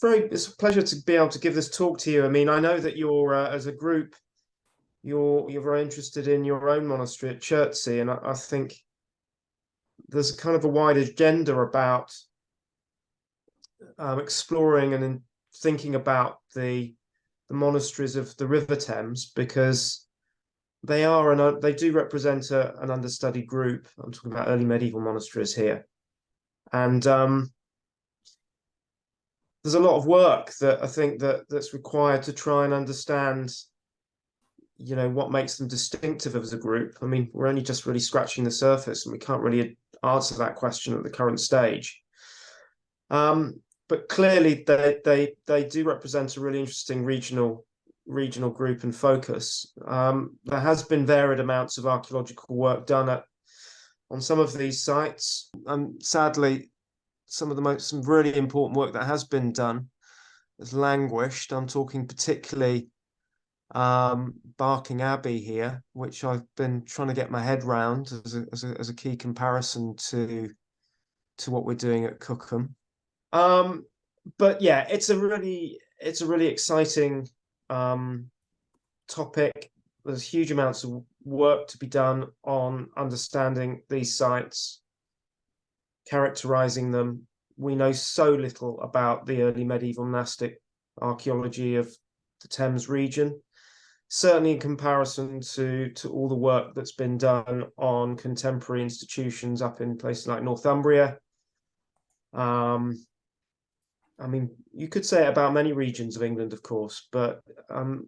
It's a pleasure to be able to give this talk to you. I mean, I know that you're as a group, you're very interested in your own monastery at Chertsey, and I think there's a kind of a wide agenda about exploring and thinking about the monasteries of the River Thames, because they do represent an understudied group. I'm talking about early medieval monasteries here, and there's a lot of work that I think that's required to try and understand, what makes them distinctive as a group. I mean, we're only just really scratching the surface, and we can't really answer that question at the current stage. But clearly, they do represent a really interesting regional group and focus. There has been varied amounts of archaeological work done on some of these sites, and sadly, some really important work that has been done has languished. I'm talking particularly Barking Abbey here, which I've been trying to get my head round as a key comparison to what we're doing at Cookham. But yeah, it's a really exciting topic. There's huge amounts of work to be done on understanding these sites, characterizing them. We know so little about the early medieval monastic archaeology of the Thames region, certainly in comparison to all the work that's been done on contemporary institutions up in places like Northumbria. I mean, you could say it about many regions of England, of course, but the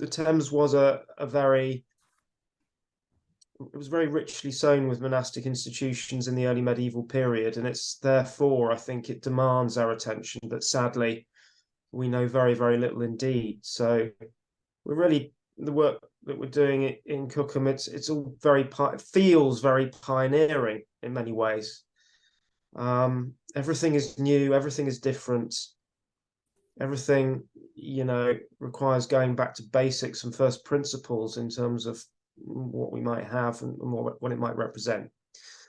Thames was it was very richly sown with monastic institutions in the early medieval period, and it's therefore, I think, it demands our attention, but sadly we know very, very little indeed. So the work that we're doing in Cookham, it's all it feels very pioneering in many ways. Everything is new, everything is different, everything requires going back to basics and first principles in terms of what we might have and what it might represent.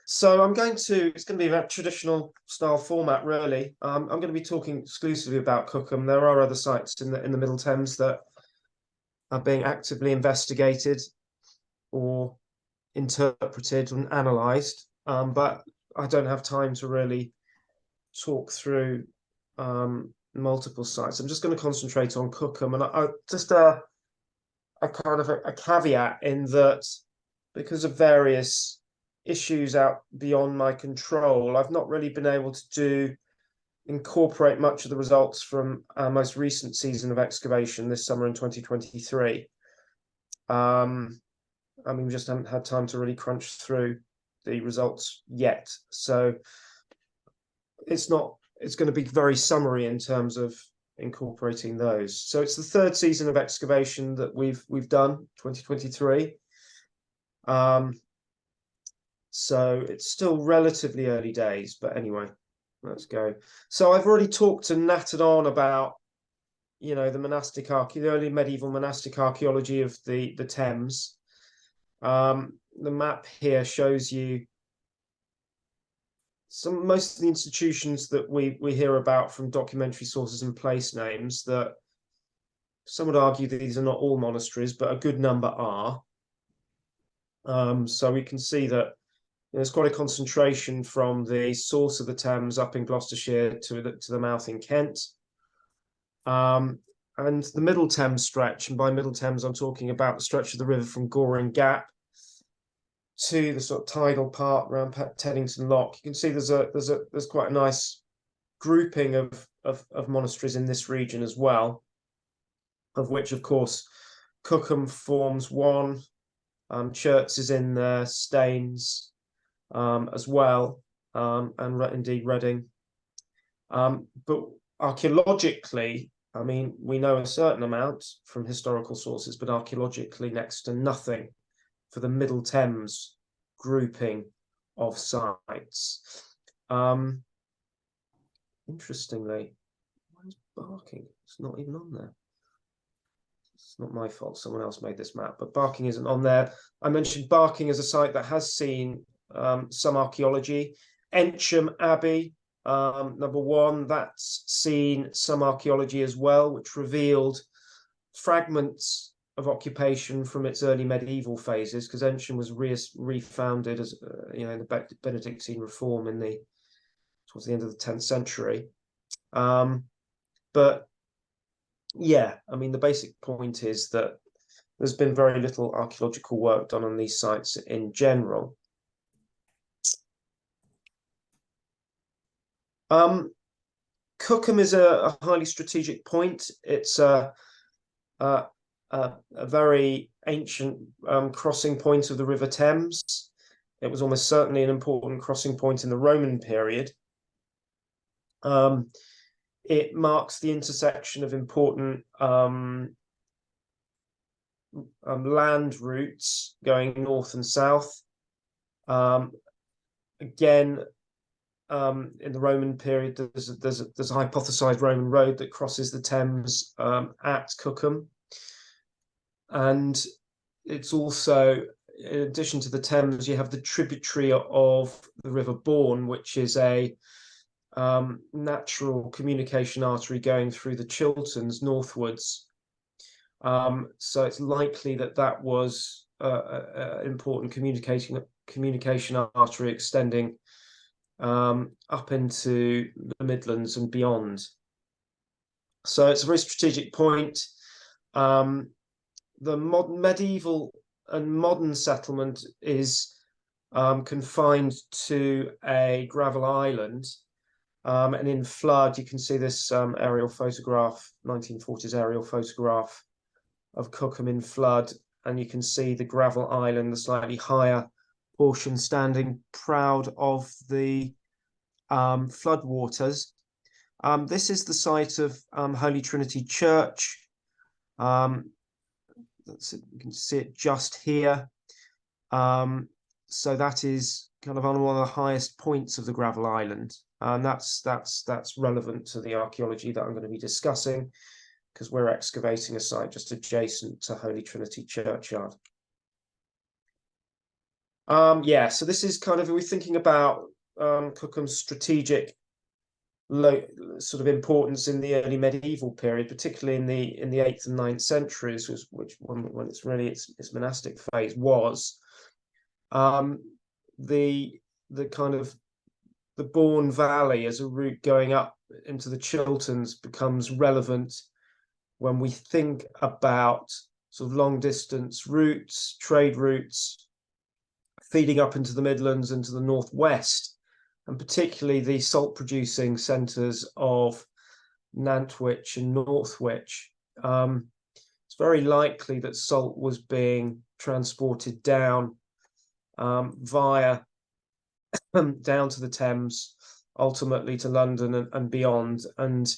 So it's going to be a traditional style format, really. I'm going to be talking exclusively about Cookham. There are other sites in the Middle Thames that are being actively investigated or interpreted and analysed, but I don't have time to really talk through multiple sites. I'm just going to concentrate on Cookham, and I just a kind of a caveat in that, because of various issues out beyond my control, I've not really been able to incorporate much of the results from our most recent season of excavation this summer in 2023. I mean, we just haven't had time to really crunch through the results yet, so it's going to be very summary in terms of incorporating those. So it's the third season of excavation that we've done, 2023. So it's still relatively early days, but anyway, let's go. So I've already talked and nattered on about the early medieval monastic archaeology of the Thames. The map here shows you most of the institutions that we hear about from documentary sources and place names. That some would argue that these are not all monasteries, but a good number are. So we can see that there's quite a concentration from the source of the Thames up in Gloucestershire to the mouth in Kent. And the Middle Thames stretch, and by Middle Thames I'm talking about the stretch of the river from Goring Gap to the sort of tidal part around Teddington Lock. You can see there's quite a nice grouping of monasteries in this region as well, of which, of course, Cookham forms one. Cherts is in there, Staines as well, and indeed Reading. But archaeologically, I mean, we know a certain amount from historical sources, but archaeologically next to nothing for the Middle Thames grouping of sites. Interestingly, where's Barking? It's not even on there. It's not my fault, someone else made this map, but Barking isn't on there. I mentioned Barking as a site that has seen some archaeology. Ensham Abbey Number one, that's seen some archaeology as well, which revealed fragments of occupation from its early medieval phases, because Ensham was refounded as in the Benedictine reform towards the end of the 10th century. But yeah, I mean, the basic point is that there's been very little archaeological work done on these sites in general. Cookham is a highly strategic point. It's a very ancient crossing point of the River Thames. It was almost certainly an important crossing point in the Roman period. It marks the intersection of important land routes going north and south. Again, in the Roman period, there's a hypothesized Roman road that crosses the Thames at Cookham, and it's also, in addition to the Thames, you have the tributary of the River Bourne, which is a natural communication artery going through the Chilterns northwards. So it's likely that was an important communication artery extending up into the Midlands and beyond. So it's a very strategic point. The medieval and modern settlement is confined to a gravel island. And in flood, you can see this aerial photograph, 1940s aerial photograph of Cookham in flood, and you can see the gravel island, the slightly higher portion, standing proud of the flood waters. This is the site of Holy Trinity Church. You can see it just here. So that is kind of on one of the highest points of the gravel island. And that's relevant to the archaeology that I'm going to be discussing, because we're excavating a site just adjacent to Holy Trinity Churchyard. Yeah, so this is kind of, we're thinking about Cookham's strategic sort of importance in the early medieval period, particularly in the 8th and 9th centuries, which when it's really its monastic phase was. The kind of the Bourne Valley as a route going up into the Chilterns becomes relevant when we think about sort of long distance routes, trade routes, feeding up into the Midlands and to the northwest, and particularly the salt producing centres of Nantwich and Northwich. It's very likely that salt was being transported down via down to the Thames, ultimately to London and beyond, and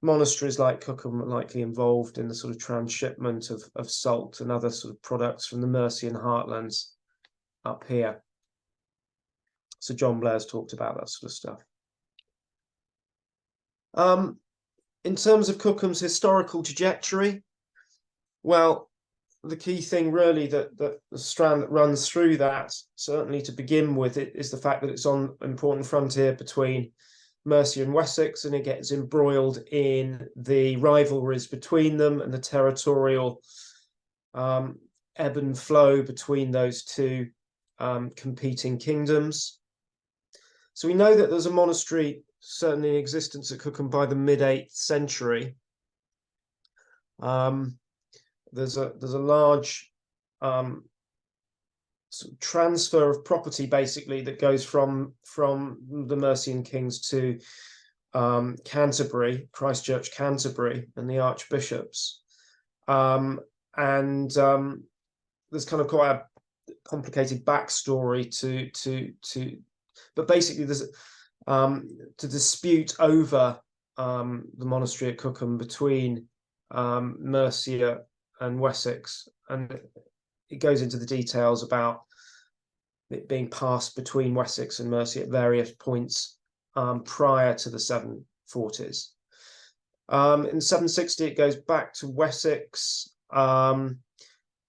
monasteries like Cookham are likely involved in the sort of transshipment of salt and other sort of products from the Mercian heartlands up here. So John Blair's talked about that sort of stuff. In terms of Cookham's historical trajectory, well, the key thing really that the strand that runs through that, certainly to begin with, is the fact that it's on an important frontier between Mercia and Wessex, and it gets embroiled in the rivalries between them and the territorial ebb and flow between those two competing kingdoms. So we know that there's a monastery certainly in existence at Cookham by the mid-8th century. There's a large sort of transfer of property, basically, that goes from the Mercian kings to Canterbury, Christchurch, Canterbury, and the archbishops. And there's kind of quite a complicated backstory to but basically there's to dispute over the monastery at Cookham between Mercia and Wessex, and it goes into the details about it being passed between Wessex and Mercia at various points prior to the 740s. In 760 it goes back to Wessex,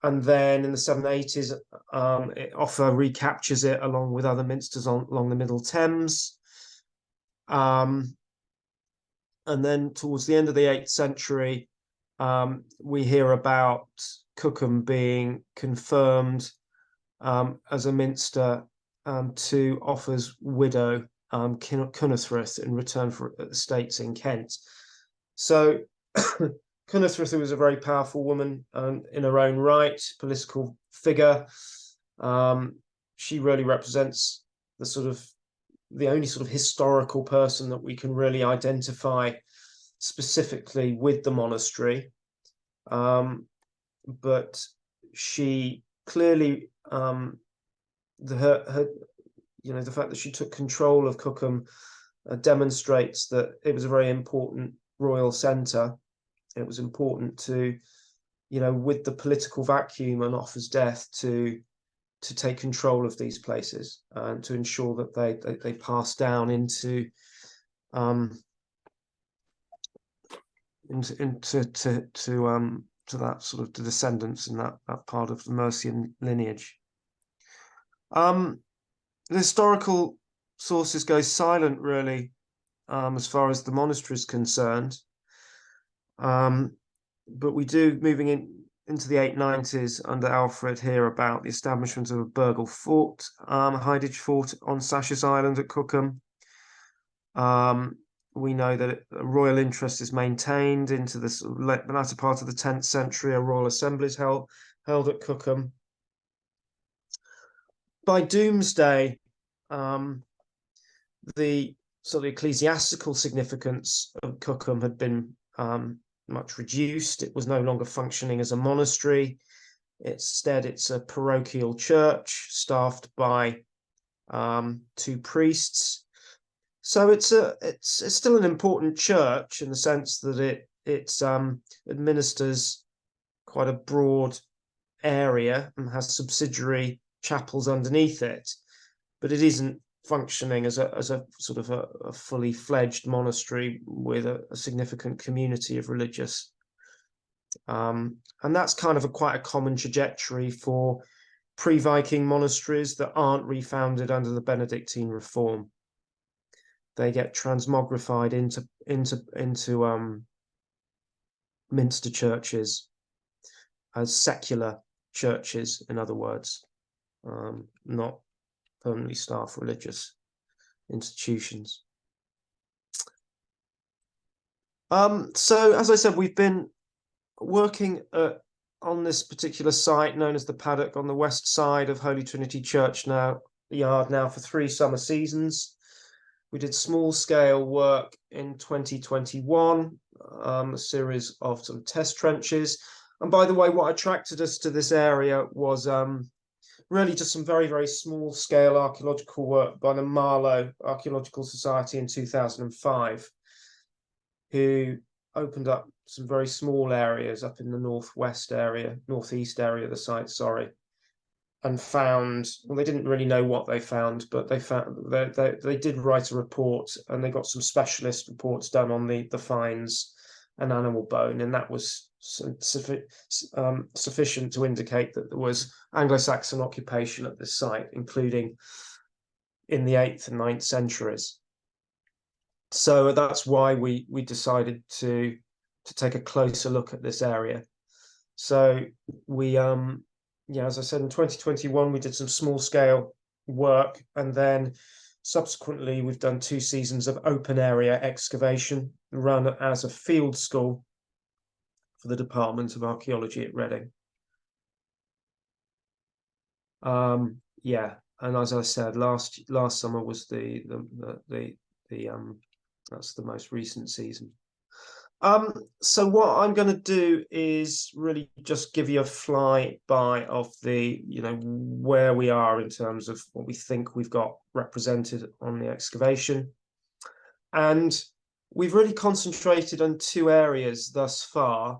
and then in the 780s Offa recaptures it along with other minsters along the Middle Thames. And then towards the end of the 8th century, we hear about Cookham being confirmed as a minster to Offa's widow, Cynethryth, in return for estates in Kent. So Cynethryth was a very powerful woman in her own right, political figure. She really represents the only sort of historical person that we can really identify specifically with the monastery. But she clearly, the fact that she took control of Cookham demonstrates that it was a very important royal centre. It was important to, with the political vacuum and Offa's death, to take control of these places and to ensure that they pass down into that sort of the descendants in that part of the Mercian lineage. The historical sources go silent, really, as far as the monastery is concerned. But we do, moving into the 890s under Alfred, hear about the establishment of a burgh fort, Hydage Fort on Sash's Island at Cookham. We know that a royal interest is maintained into the latter part of the 10th century. A royal assemblage held at Cookham. By Doomsday, the sort of ecclesiastical significance of Cookham had been much reduced. It was no longer functioning as a monastery. Instead, it's a parochial church staffed by 2 priests. So it's still an important church in the sense that it administers quite a broad area and has subsidiary chapels underneath it, but it isn't functioning as a sort of a fully fledged monastery with a significant community of religious. And that's kind of quite a common trajectory for pre-Viking monasteries that aren't refounded under the Benedictine reform. They get transmogrified into minster churches as secular churches, in other words, not permanently staffed religious institutions. So, as I said, we've been working on this particular site known as the Paddock on the west side of Holy Trinity Church Yard now for 3 summer seasons. We did small-scale work in 2021, a series of sort of test trenches. And by the way, what attracted us to this area was really just some very, very small-scale archaeological work by the Marlow Archaeological Society in 2005, who opened up some very small areas up in the northeast area of the site, and found, well, they didn't really know what they found, but they did write a report, and they got some specialist reports done on the finds and animal bone, and that was sufficient to indicate that there was Anglo-Saxon occupation at this site, including in the 8th and 9th centuries. So that's why we decided to take a closer look at this area. So we as I said, in 2021, we did some small-scale work, and then subsequently we've done 2 seasons of open area excavation run as a field school for the Department of Archaeology at Reading. And as I said, last summer was that's the most recent season. So what I'm going to do is really just give you a flyby of where we are in terms of what we think we've got represented on the excavation. And we've really concentrated on 2 areas thus far.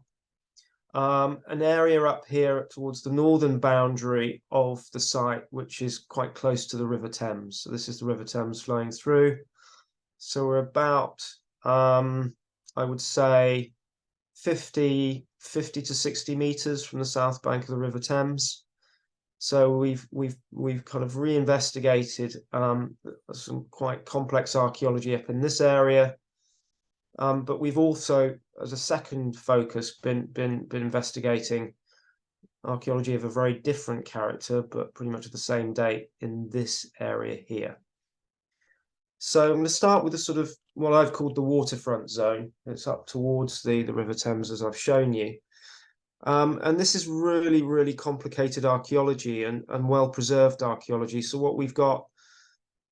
An area up here towards the northern boundary of the site, which is quite close to the River Thames. So this is the River Thames flowing through. So we're about I would say 50 to 60 meters from the south bank of the River Thames. So we've kind of reinvestigated some quite complex archaeology up in this area, but we've also, as a second focus, been investigating archaeology of a very different character, but pretty much at the same date in this area here. So I'm going to start with the sort of what I've called the Waterfront Zone. It's up towards the River Thames, as I've shown you. And this is really, really complicated archaeology and well-preserved archaeology. So what we've got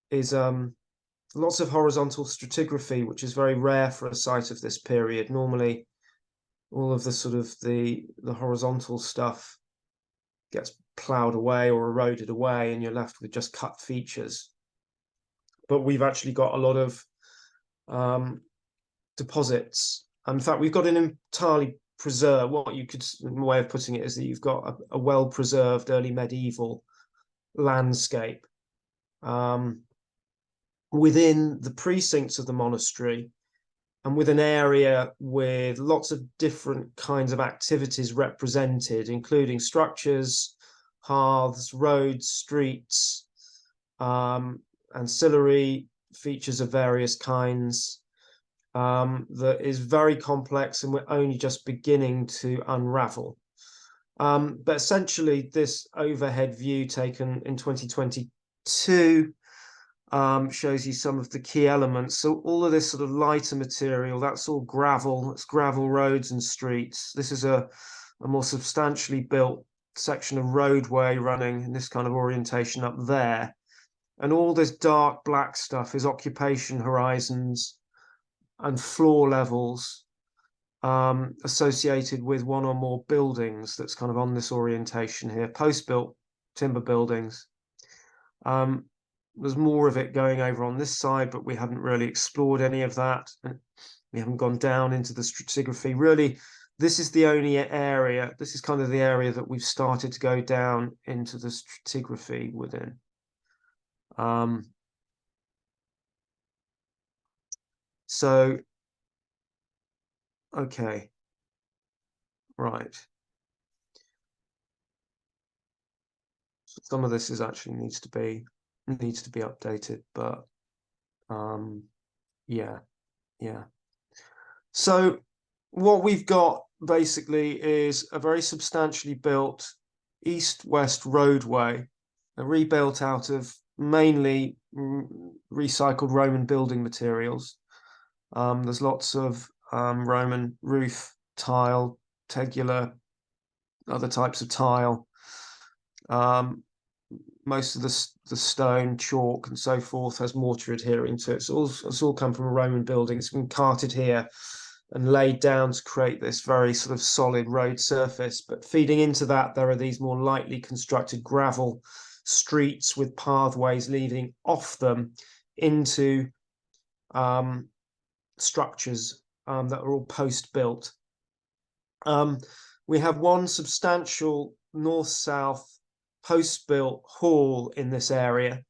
is lots of horizontal stratigraphy, which is very rare for a site of this period. Normally, all of the sort of the horizontal stuff gets ploughed away or eroded away, and you're left with just cut features. But we've actually got a lot of deposits. In fact, we've got an entirely preserved, what you could, way of putting it is that you've got a well-preserved early medieval landscape within the precincts of the monastery, and with an area with lots of different kinds of activities represented, including structures, hearths, roads, streets, ancillary features of various kinds, that is very complex, and we're only just beginning to unravel. But essentially, this overhead view taken in 2022 shows you some of the key elements. So all of this sort of lighter material, that's all gravel. It's gravel roads and streets. This is a more substantially built section of roadway running in this kind of orientation up there. And all this dark black stuff is occupation horizons and floor levels associated with one or more buildings that's kind of on this orientation here, post-built timber buildings. There's more of it going over on this side, but we haven't really explored any of that. We haven't gone down into the stratigraphy. Really, this is the only area, this is kind of the area that we've started to go down into the stratigraphy within. So, okay, right. So some of this is actually needs to be updated, but yeah. So what we've got basically is a very substantially built east-west roadway, rebuilt out of mainly recycled Roman building materials. There's lots of Roman roof tile, tegular, other types of tile. Most of the stone, chalk, and so forth has mortar adhering to it. So it's all come from a Roman building. It's been carted here and laid down to create this very sort of solid road surface. But feeding into that, there are these more lightly constructed gravel streets with pathways leading off them into structures that are all post-built. We have one substantial north-south post-built hall in this area,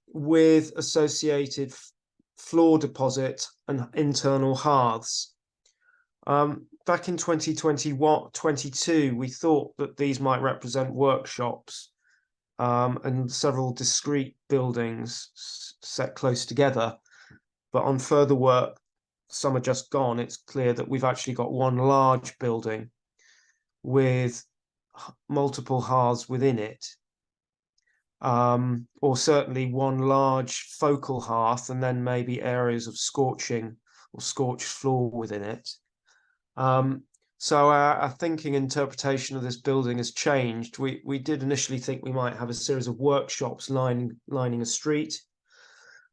with associated floor deposit and internal hearths. Back in 2022, we thought that these might represent workshops and several discrete buildings set close together. But on further work, some are just gone. It's clear that we've actually got one large building with multiple hearths within it, or certainly one large focal hearth, and then maybe areas of scorching or scorched floor within it. So our thinking interpretation of this building has changed. We did initially think we might have a series of workshops lining a street.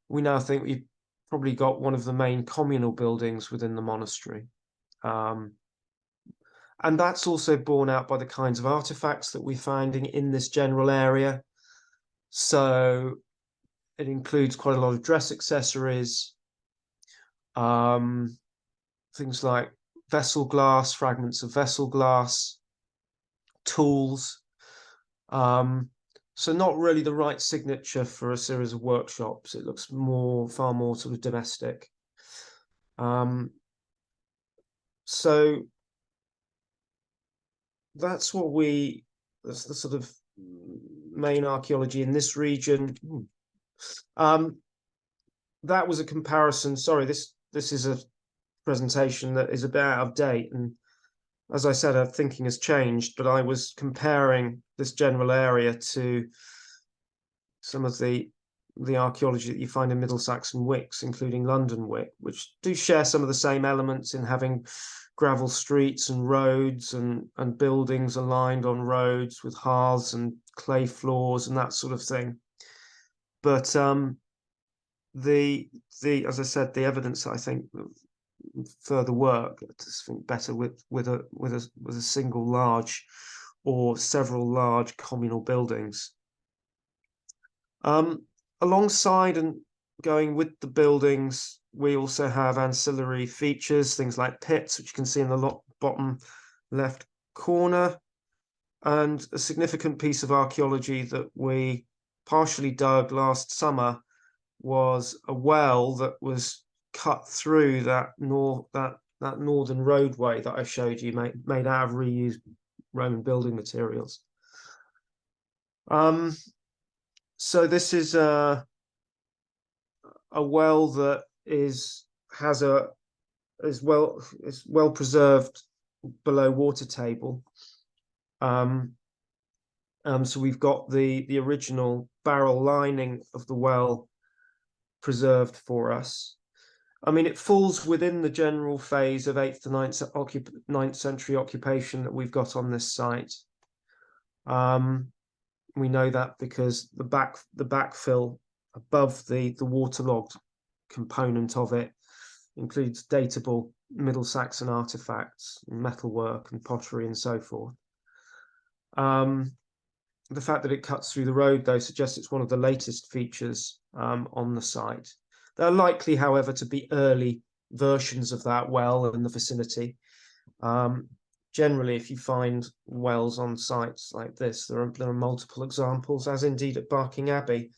We now think we've probably got one of the main communal buildings within the monastery. And that's also borne out by the kinds of artifacts that we're finding in this general area. So it includes quite a lot of dress accessories, things like vessel glass, fragments of vessel glass, tools. So not really the right signature for a series of workshops. It looks far more sort of domestic. So that's the sort of main archaeology in this region. That was a comparison. Sorry, this is a presentation that is a bit out of date, and as I said, our thinking has changed, but I was comparing this general area to some of the archaeology that you find in Middle Saxon wicks, including London Wick, which do share some of the same elements in having gravel streets and roads and buildings aligned on roads with hearths and clay floors and that sort of thing. But as I said, the evidence, I think, further work, I just think better with a single large or several large communal buildings. Alongside and going with the buildings, we also have ancillary features, things like pits, which you can see in the bottom left corner, and a significant piece of archaeology that we partially dug last summer was a well that was cut through that northern roadway that I showed you, made out of reused Roman building materials. So this is a well that is well preserved below water table. So we've got the original barrel lining of the well preserved for us. I mean, it falls within the general phase of 8th to 9th century occupation that we've got on this site. We know that because the backfill above the waterlogged component of it includes datable Middle Saxon artifacts, metalwork and pottery and so forth. The fact that it cuts through the road, though, suggests it's one of the latest features on the site. There are likely, however, to be early versions of that well in the vicinity. Generally, if you find wells on sites like this, there are multiple examples, as indeed at Barking Abbey,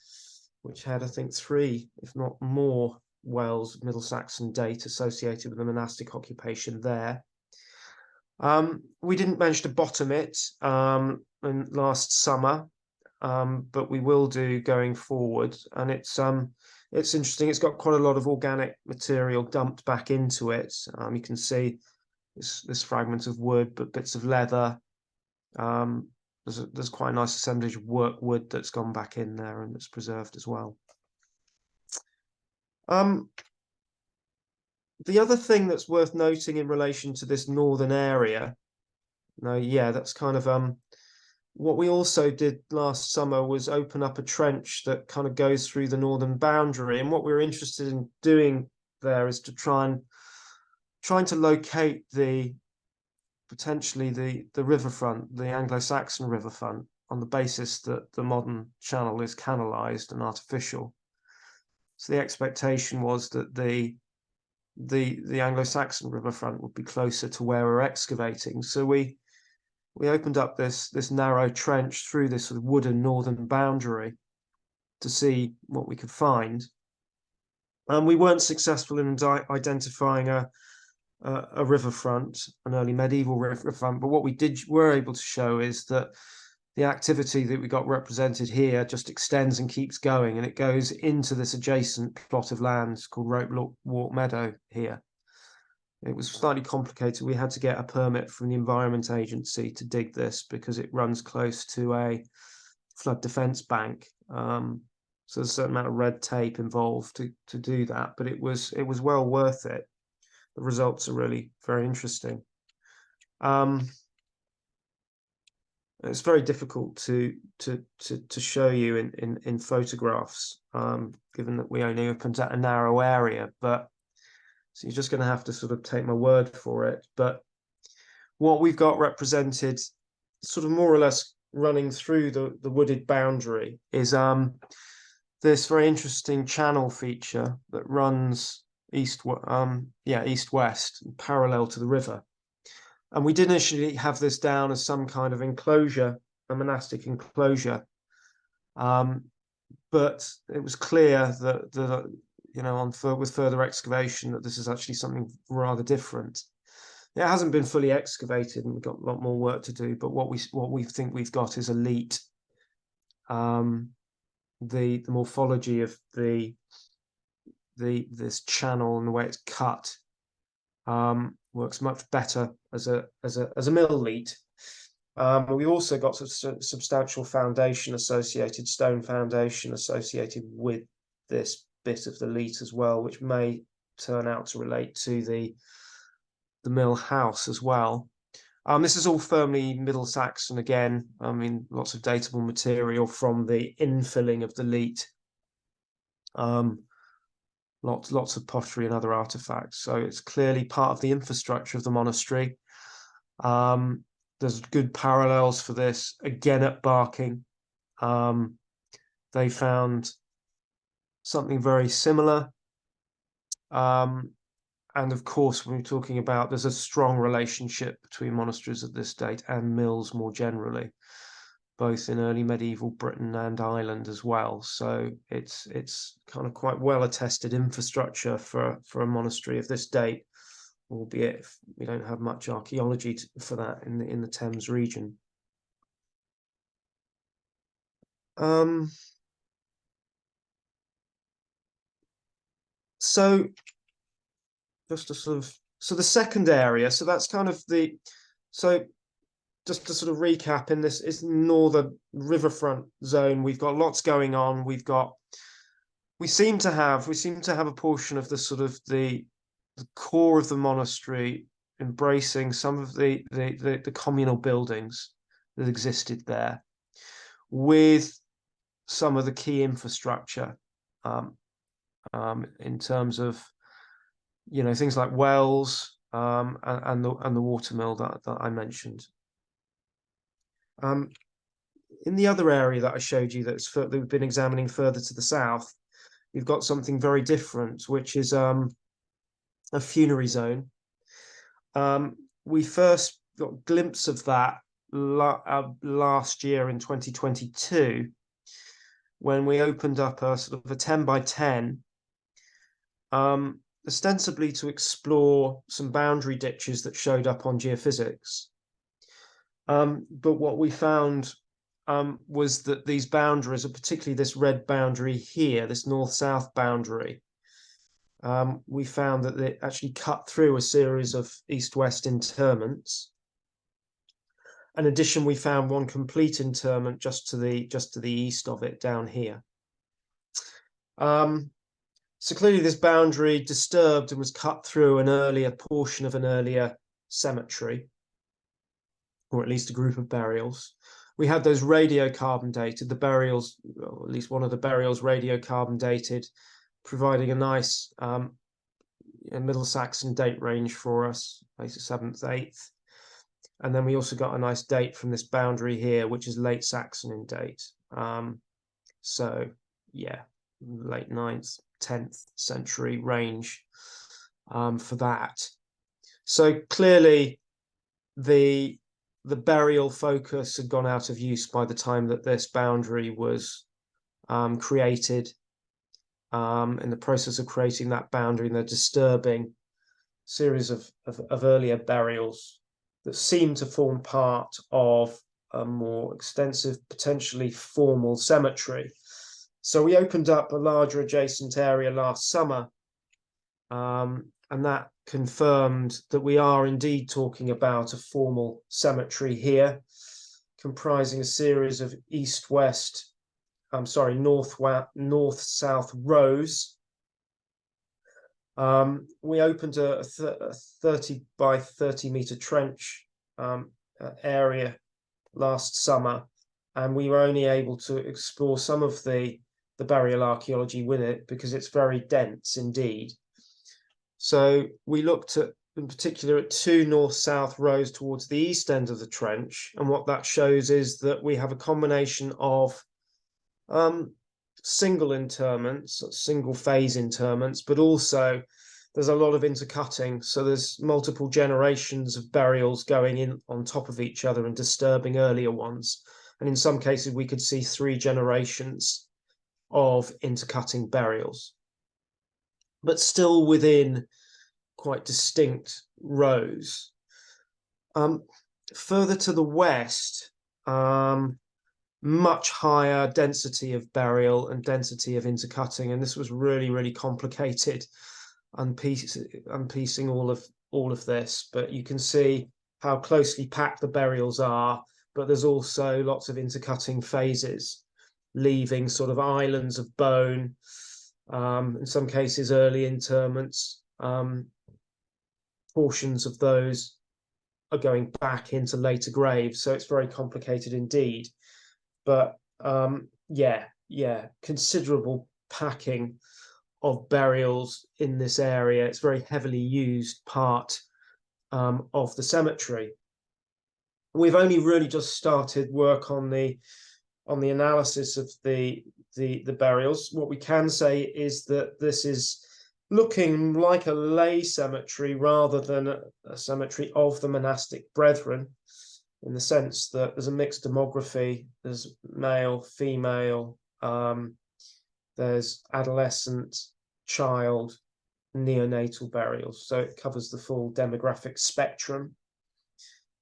which had, I think, 3, if not more, wells of Middle Saxon date associated with the monastic occupation there. We didn't manage to bottom it last summer, but we will do going forward, and it's interesting. It's got quite a lot of organic material dumped back into it. You can see this fragment of wood, but bits of leather. There's quite a nice assemblage of work wood that's gone back in there and it's preserved as well. The other thing that's worth noting in relation to this northern area, that's kind of what we also did last summer was open up a trench that kind of goes through the northern boundary, and what we were interested in doing there is to trying to locate potentially the riverfront, the Anglo-Saxon riverfront, on the basis that the modern channel is canalized and artificial. So the expectation was that the Anglo-Saxon riverfront would be closer to where we're excavating. So we opened up this narrow trench through this sort of wooden northern boundary to see what we could find. And we weren't successful in identifying a riverfront, an early medieval riverfront, but what we were able to show is that the activity that we got represented here just extends and keeps going, and it goes into this adjacent plot of land called Rope Walk Meadow here. It was slightly complicated. We had to get a permit from the Environment Agency to dig this because it runs close to a flood defence bank. So there's a certain amount of red tape involved to do that, but it was well worth it. The results are really very interesting. It's very difficult to show you in photographs, given that we only opened at a narrow area. But so you're just going to have to sort of take my word for it. But what we've got represented, sort of more or less running through the wooded boundary, is this very interesting channel feature that runs east-west, parallel to the river. And we did initially have this down as some kind of enclosure, a monastic enclosure. But it was clear that with further excavation, that this is actually something rather different. It hasn't been fully excavated, and we've got a lot more work to do. But what we think we've got is elite the morphology of this channel and the way it's cut works much better as a mill leat. We also got substantial foundation associated, stone foundation associated with this bit of the leat as well, which may turn out to relate to the mill house as well. This is all firmly Middle Saxon again. I mean, lots of datable material from the infilling of the leat. Lots of pottery and other artifacts. So it's clearly part of the infrastructure of the monastery. There's good parallels for this again at Barking. They found something very similar. And of course, when we're talking about, there's a strong relationship between monasteries at this date and mills more generally, both in early medieval Britain and Ireland as well. So it's kind of quite well attested infrastructure for a monastery of this date, albeit we don't have much archaeology for that in the Thames region. So just to sort of, so the second area, so that's kind of the, so just to sort of recap, in this is northern riverfront zone, we've got lots going on. We seem to have a portion of the sort of the core of the monastery embracing some of the communal buildings that existed there, with some of the key infrastructure in terms of, you know, things like wells and the watermill that I mentioned. In the other area that I showed you that we've been examining further to the south, we've got something very different, which is a funerary zone. We first got a glimpse of that last year in 2022, when we opened up a sort of a 10 by 10, ostensibly to explore some boundary ditches that showed up on geophysics. But what we found was that these boundaries, and particularly this red boundary here, this north-south boundary, we found that they actually cut through a series of east-west interments. In addition, we found one complete interment just to the east of it down here. So clearly this boundary disturbed and was cut through an earlier portion of an earlier cemetery, or at least a group of burials. We had those radiocarbon dated, the burials, or at least one of the burials radiocarbon dated, providing a nice Middle Saxon date range for us, like 7th, 8th. And then we also got a nice date from this boundary here, which is late Saxon in date. So yeah, late 9th, 10th century range for that. So clearly the burial focus had gone out of use by the time that this boundary was created. In the process of creating that boundary, and the disturbing series of earlier burials that seem to form part of a more extensive, potentially formal cemetery. So we opened up a larger adjacent area last summer, and that confirmed that we are indeed talking about a formal cemetery here, comprising a series of north-south rows. We opened a 30 by 30 meter trench area last summer, and we were only able to explore some of the burial archaeology with it because it's very dense indeed. So we looked at, in particular, at 2 north-south rows towards the east end of the trench, and what that shows is that we have a combination of single interments, single phase interments, but also there's a lot of intercutting. So there's multiple generations of burials going in on top of each other and disturbing earlier ones. And in some cases, we could see 3 generations of intercutting burials, but still within quite distinct rows. Further to the west, much higher density of burial and density of intercutting, and this was really, really complicated unpiecing all of this. But you can see how closely packed the burials are, but there's also lots of intercutting phases, leaving sort of islands of bone, in some cases early interments. Portions of those are going back into later graves, so it's very complicated indeed. But yeah, considerable packing of burials in this area. It's a very heavily used part of the cemetery. We've only really just started work on the analysis of the burials. What we can say is that this is looking like a lay cemetery rather than a cemetery of the monastic brethren, in the sense that there's a mixed demography. There's male, female, there's adolescent, child, neonatal burials. So it covers the full demographic spectrum.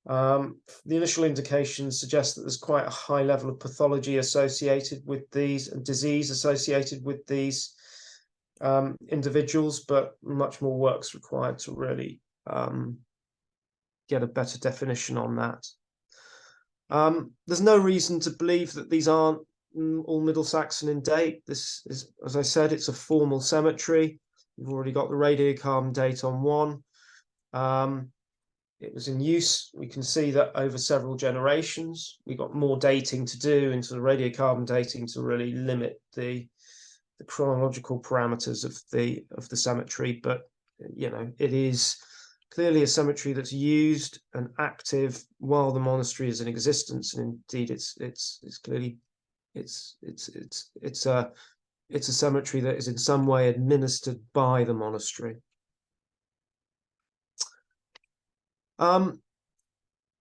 The initial indications suggest that there's quite a high level of pathology associated with these and disease associated with these individuals, but much more work's required to really get a better definition on that. There's no reason to believe that these aren't all Middle Saxon in date. This is, as I said, it's a formal cemetery. We've already got the radiocarbon date on one. It was in use. We can see that over several generations. We got more dating to do into the radiocarbon dating to really limit the chronological parameters of the cemetery. But you know, it is clearly a cemetery that's used and active while the monastery is in existence, and indeed it's clearly it's a cemetery that is in some way administered by the monastery.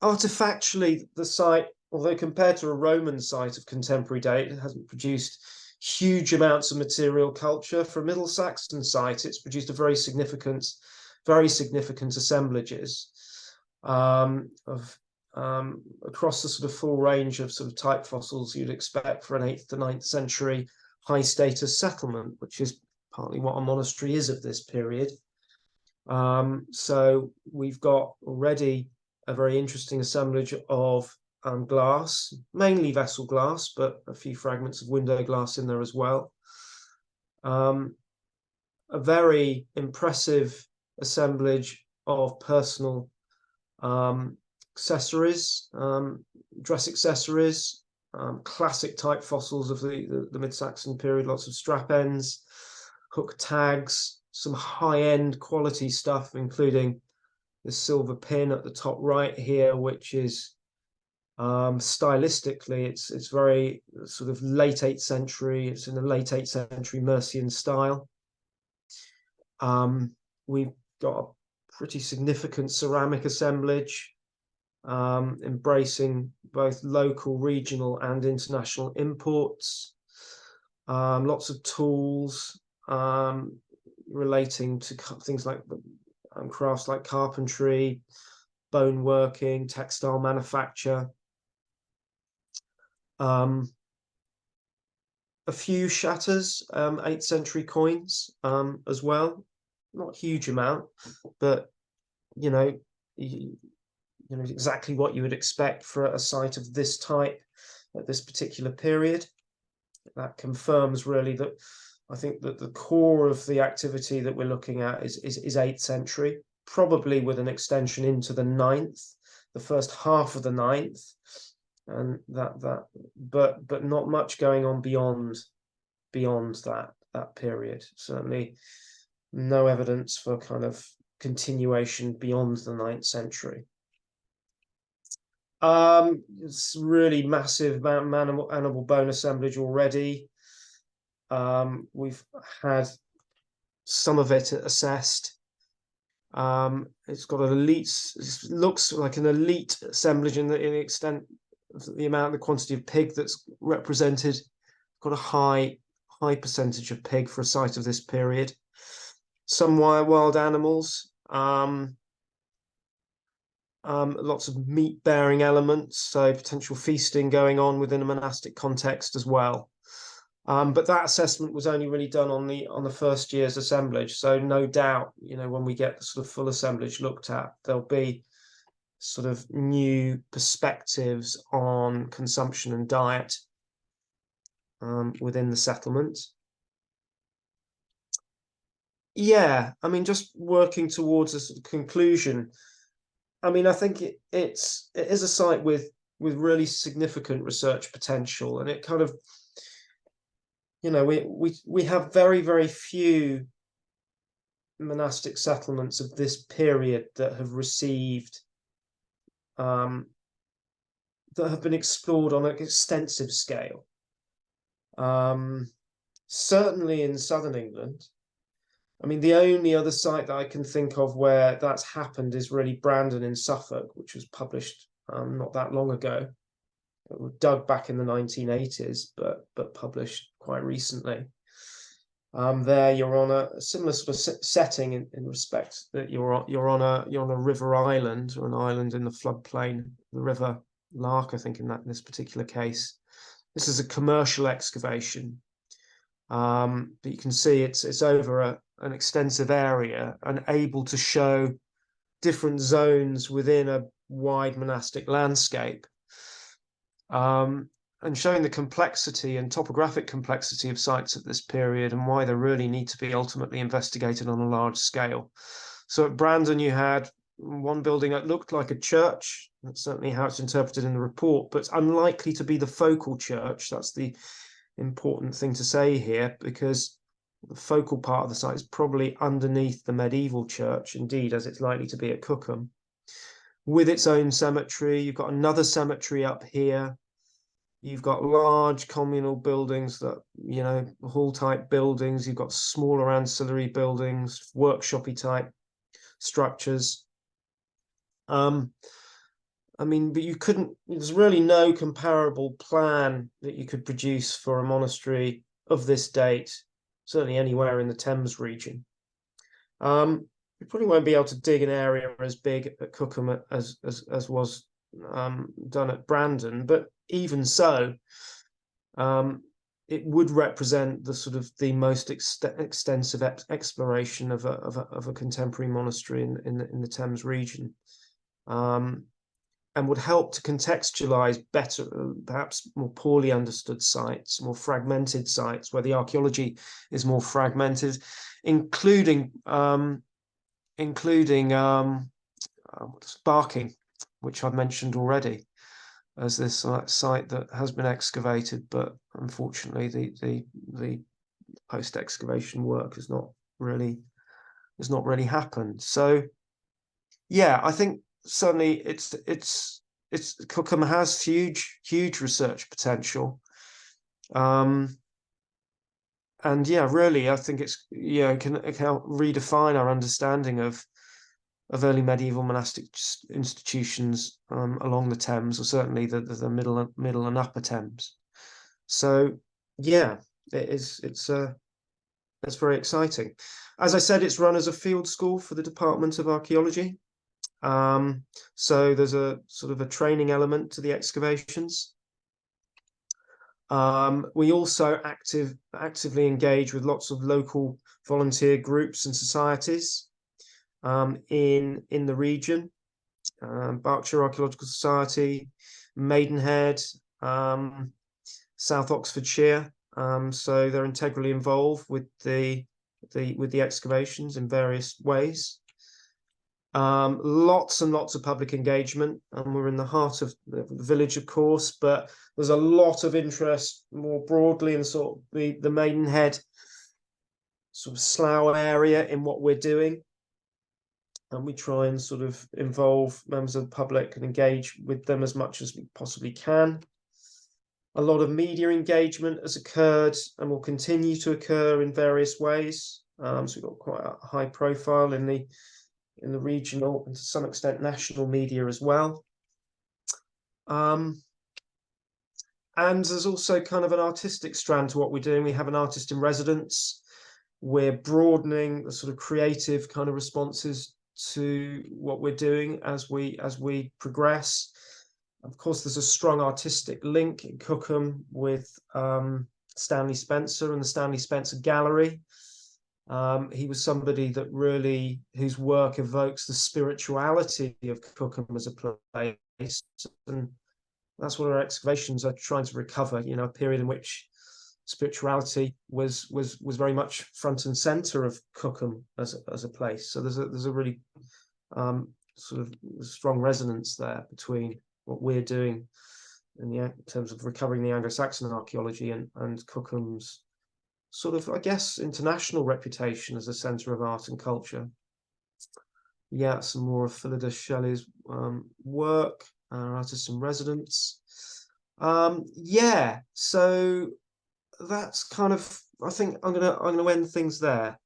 Artifactually, the site, although compared to a Roman site of contemporary date, it hasn't produced huge amounts of material culture. For a Middle Saxon site, it's produced a very significant assemblages of across the sort of full range of sort of type fossils you'd expect for an 8th to 9th century high status settlement, which is partly what a monastery is of this period. So we've got already a very interesting assemblage of glass, mainly vessel glass, but a few fragments of window glass in there as well. A very impressive assemblage of personal accessories, dress accessories, classic type fossils of the Mid-Saxon period, lots of strap ends, hook tags, some high-end quality stuff, including the silver pin at the top right here, which is stylistically, it's very sort of late 8th century. It's in the late 8th century Mercian style. We've got a pretty significant ceramic assemblage, embracing both local, regional, and international imports. Lots of tools relating to things like crafts like carpentry, bone working, textile manufacture. A few shatters, 8th century coins as well. Not a huge amount, but you know exactly what you would expect for a site of this type at this particular period. That confirms really that I think that the core of the activity that we're looking at is 8th century, probably with an extension into the 9th, the first half of the 9th, and but not much going on beyond that period. Certainly no evidence for kind of continuation beyond the 9th century. It's really massive animal bone assemblage already. We've had some of it assessed. It's got an elite, it looks like an elite assemblage in the extent of the amount, the quantity of pig that's represented. Got a high percentage of pig for a site of this period. Some wild animals. lots of meat-bearing elements, so potential feasting going on within a monastic context as well. But that assessment was only really done on the first year's assemblage. So no doubt, when we get the sort of full assemblage looked at, there'll be sort of new perspectives on consumption and diet within the settlement. Yeah, I mean, just working towards a sort of conclusion. I mean, I think it is a site with really significant research potential, and it kind of, we have very, very few monastic settlements of this period that have received that have been explored on an extensive scale. Certainly in southern England. I mean, the only other site that I can think of where that's happened is really Brandon in Suffolk, which was published not that long ago. It was dug back in the 1980s, but published quite recently. There you're on a similar sort of setting in respect that you're on a river island, or an island in the floodplain, the River Lark, I think, in this particular case. This is a commercial excavation, but you can see it's over an extensive area and able to show different zones within a wide monastic landscape, and showing the complexity and topographic complexity of sites at this period and why they really need to be ultimately investigated on a large scale. So at Brandon, you had one building that looked like a church. That's certainly how it's interpreted in the report, but it's unlikely to be the focal church. That's the important thing to say here, because the focal part of the site is probably underneath the medieval church, indeed, as it's likely to be at Cookham, with its own cemetery. You've got another cemetery up here. You've got large communal buildings that, hall-type buildings. You've got smaller ancillary buildings, workshop-y type structures. I mean, but there's really no comparable plan that you could produce for a monastery of this date, certainly anywhere in the Thames region. You probably won't be able to dig an area as big at Cookham as was done at Brandon, but even so, it would represent the sort of the most extensive exploration of a contemporary monastery in the Thames region, and would help to contextualize better, perhaps more poorly understood sites, more fragmented sites where the archaeology is more fragmented, including Barking, which I've mentioned already, as this site that has been excavated, but unfortunately the post-excavation work has not really happened. So yeah, I think certainly it's Cookham has huge research potential, and yeah, really I think it can help redefine our understanding of early medieval monastic institutions along the Thames, or certainly the middle and upper Thames. So yeah, it's very exciting. As I said, it's run as a field school for the Department of Archaeology. So there's a sort of a training element to the excavations. We also actively engage with lots of local volunteer groups and societies in the region. Berkshire Archaeological Society, Maidenhead, South Oxfordshire. So they're integrally involved with the excavations in various ways. Lots and lots of public engagement, and we're in the heart of the village, of course, but there's a lot of interest more broadly in sort of the Maidenhead sort of Slough area in what we're doing, and we try and sort of involve members of the public and engage with them as much as we possibly can. A lot of media engagement has occurred and will continue to occur in various ways. So we've got quite a high profile in the regional and to some extent national media as well. And there's also kind of an artistic strand to what we're doing. We have an artist in residence. We're broadening the sort of creative kind of responses to what we're doing as we progress. Of course, there's a strong artistic link in Cookham with Stanley Spencer and the Stanley Spencer Gallery. He was somebody that really, whose work evokes the spirituality of Cookham as a place, and that's what our excavations are trying to recover. You know, a period in which spirituality was very much front and center of Cookham as a place. So there's a really sort of strong resonance there between what we're doing in terms of recovering the Anglo-Saxon archaeology and Cookham's sort of, I guess, international reputation as a centre of art and culture. Yeah, some more of Phillida Shelley's work, artists in residence. Yeah, so that's kind of, I think I'm gonna end things there.